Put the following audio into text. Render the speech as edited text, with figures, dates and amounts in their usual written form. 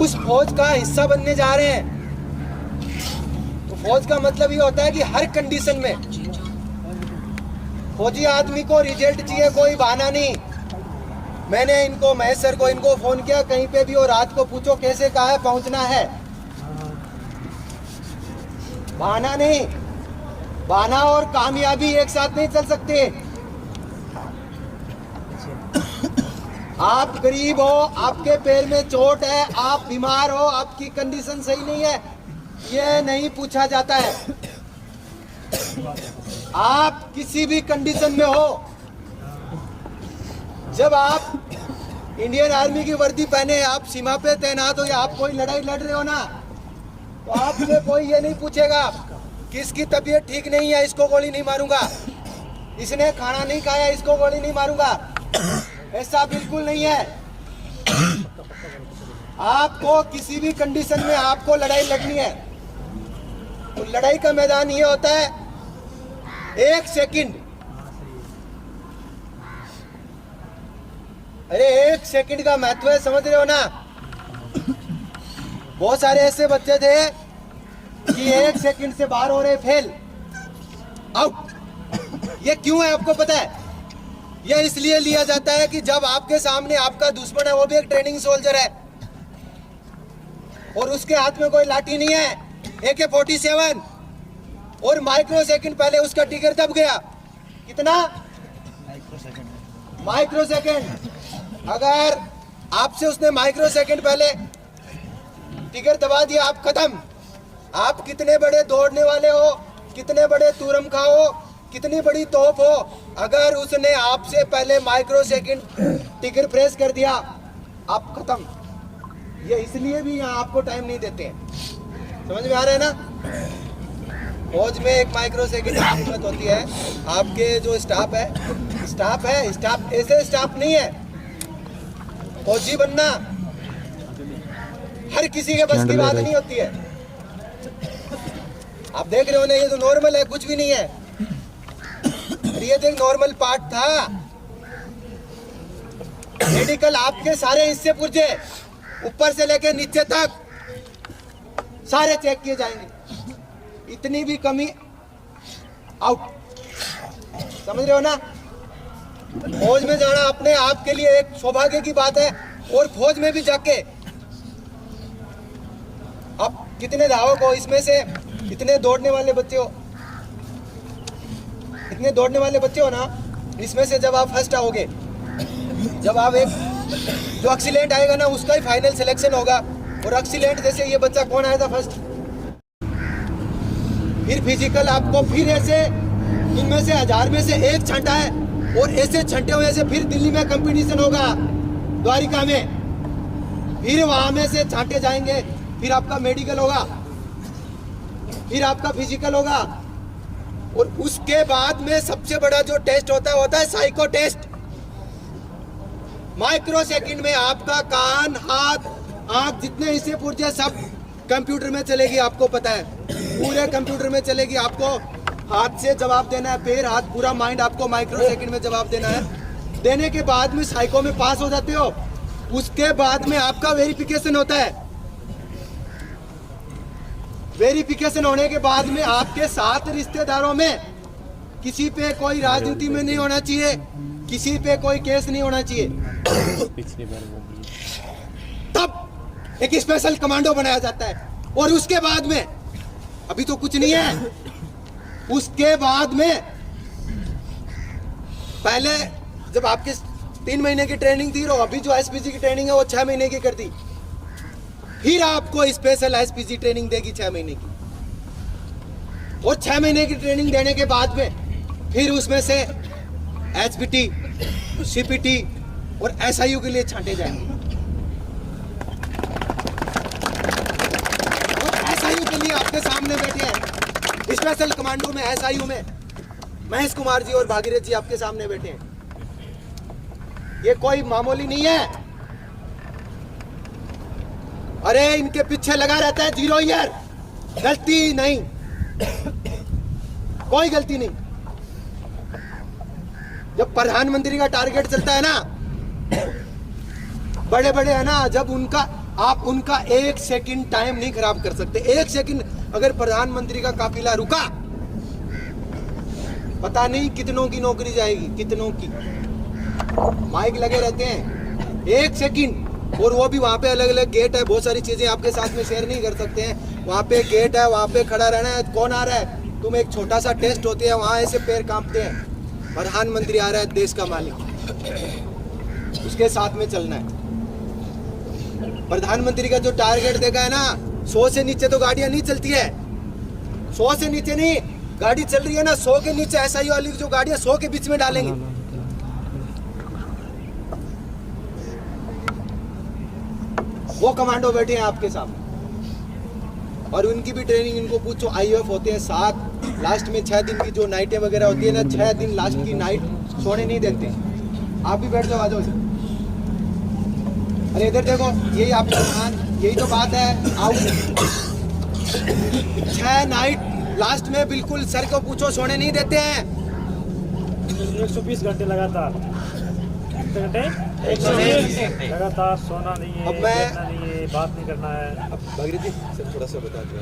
उस फौज का हिस्सा बनने जा रहे हैं। तो फौज का मतलब ये होता है कि हर कंडीशन में फौजी आदमी को रिजल्ट चाहिए, कोई बहाना नहीं। मैंने इनको महेश सर को इनको फोन किया कहीं पे भी, और रात को पूछो कैसे कहा है पहुंचना है, बहाना नहीं। बहाना और कामयाबी एक साथ नहीं चल सकते। आप गरीब हो, आपके पैर में चोट है, आप बीमार हो, आपकी कंडीशन सही नहीं है, ये नहीं पूछा जाता है। आप किसी भी कंडीशन में हो, जब आप इंडियन आर्मी की वर्दी पहने आप सीमा पे तैनात हो या आप कोई लड़ाई लड़ रहे हो ना, तो आपसे कोई ये नहीं पूछेगा किसकी तबीयत ठीक नहीं है इसको गोली नहीं मारूंगा, इसने खाना नहीं खाया इसको गोली नहीं मारूंगा। ऐसा बिल्कुल नहीं है। आपको किसी भी कंडीशन में आपको लड़ाई लड़नी है। तो लड़ाई का मैदान ये होता है, एक सेकंड, अरे एक सेकंड का महत्व है, समझ रहे हो ना। बहुत सारे ऐसे बच्चे थे कि एक सेकंड से बाहर हो रहे, फेल, आउट। ये क्यों है आपको पता है? यह इसलिए लिया जाता है कि जब आपके सामने आपका दुश्मन है, वो भी एक ट्रेनिंग सोल्जर है और उसके हाथ में कोई लाठी नहीं है, AK-47, और माइक्रो सेकंड पहले उसका टिगर दब गया। कितना? Micro second. अगर आपसे उसने माइक्रो सेकंड पहले टिगर दबा दिया, आप खत्म। आप कितने बड़े दौड़ने वाले हो, कितने बड़े तुरमखा हो, कितनी बड़ी तोप हो, अगर उसने आपसे पहले माइक्रो सेकंड टिगर प्रेस कर दिया, आप खत्म। ये इसलिए भी यहाँ आपको टाइम नहीं देते हैं। समझ में आ रहा है ना? फौज में एक माइक्रो सेकंड की कीमत होती है। आपके जो स्टाफ है, स्टाफ ऐसे स्टाफ नहीं है। फौजी बनना हर किसी के बस की बात नहीं होती है। आप देख रहे हो ना, ये तो नॉर्मल है, कुछ भी नहीं है। ये तो एक नॉर्मल पार्ट था। मेडिकल आपके सारे हिस्से पुर्जे ऊपर से लेके नीचे तक सारे चेक किए जाएंगे। इतनी भी कमी, आउट। समझ रहे हो ना? फौज में जाना अपने आप के लिए एक सौभाग्य की बात है। और फौज में भी जाके अब कितने धावक हो, इसमें से इतने दौड़ने वाले बच्चे हो, इतने दौड़ने वाले बच्चे हो ना, इसमें से जब आप फर्स्ट आओगे, जब आप एक जो एक्सीलेंट आएगा ना उसका ही फाइनल सिलेक्शन होगा। और एक्सीलेंट जैसे ये बच्चा कौन आया था फर्स्ट, फिर फिजिकल आपको फिर ऐसे इनमें से 1000 में से एक छंटा है, और ऐसे छंटे हुए से फिर दिल्ली में कंपटीशन होगा, द्वारिका में, फिर वहां में से छांटे जाएंगे, फिर आपका मेडिकल होगा, फिर आपका फिजिकल होगा, और उसके बाद में सबसे बड़ा जो टेस्ट होता है साइको टेस्ट। माइक्रो सेकंड में आपका कान, हाथ, आंख, जितने हिस्से पुर्जे सब कंप्यूटर में चलेगी। आपको पता है पूरे कंप्यूटर में चलेगी। आपको हाथ से जवाब देना है, पैर, हाथ, पूरा माइंड आपको माइक्रो सेकंड में जवाब देना है। देने के बाद में साइको में पास हो जाते हो। उसके बाद में आपका वेरिफिकेशन होता है। वेरिफिकेशन होने के बाद में आपके 7 रिश्तेदारों में किसी पे कोई राजनीति में नहीं होना चाहिए, किसी पे कोई केस नहीं होना चाहिए। तब एक स्पेशल कमांडो बनाया जाता है। और उसके बाद में अभी तो कुछ नहीं है। उसके बाद में पहले जब आपके 3 महीने की ट्रेनिंग थी, और अभी जो एसपीजी की ट्रेनिंग है वो 6 महीने की कर दी। फिर आपको स्पेशल एसपीजी ट्रेनिंग देगी 6 महीने की, और 6 महीने की ट्रेनिंग देने के बाद में फिर उसमें से एचपीटी, सीपीटी और एसआईयू के लिए छांटे जाएंगे। और एसआईयू के लिए आपके सामने बैठे हैं स्पेशल कमांडो में, एसआईयू में महेश कुमार जी और भागीरथ जी आपके सामने बैठे हैं। ये कोई मामूली नहीं है। अरे इनके पीछे लगा रहता है 0 ईयर, गलती नहीं, कोई गलती नहीं। जब प्रधानमंत्री का टारगेट चलता है ना, बड़े बड़े है ना, जब उनका आप उनका एक सेकंड टाइम नहीं खराब कर सकते। एक सेकंड अगर प्रधानमंत्री का काफिला रुका, पता नहीं कितनों की नौकरी जाएगी, कितनों की। माइक लगे रहते हैं, एक सेकंड, और वो भी वहां पे अलग अलग गेट है, बहुत सारी चीजें आपके साथ में शेयर नहीं कर सकते हैं। वहां पे गेट है, वहां पे खड़ा रहना है, कौन आ रहा है, तुम एक छोटा सा टेस्ट होती है, वहां ऐसे पैर कांपते हैं। प्रधानमंत्री आ रहा है, देश का मालिक, उसके साथ में चलना है। प्रधानमंत्री का जो टारगेट देखा है ना, 100 से नीचे तो गाड़ियां नहीं चलती है, 100 से नीचे नहीं गाड़ी चल रही है ना, 100 के नीचे एसआई वाली जो गाड़ियां 100 के बीच में डालेंगे। वो कमांडो बैठे हैं आपके सामने, और उनकी भी ट्रेनिंग इनको पूछो। आईयूएफ होते हैं 7, लास्ट में 6 दिन की जो नाइटें वगैरह होती है ना, 6 दिन लास्ट की नाइट सोने नहीं देते। आप भी बैठ जाओ, आ जाओ। अरे इधर देखो, यही आपका ध्यान, यही तो बात है। आओ, 6 नाइट लास्ट में बिल्कुल सर को पूछो, सोने नहीं देते हैं। 120 घंटे लगातार, कितने घंटे? 120 लगातार सोना नहीं है, अब मैं नहीं है, बात नहीं करना है। अब भगीरथ जी सर थोड़ा सा बता दो।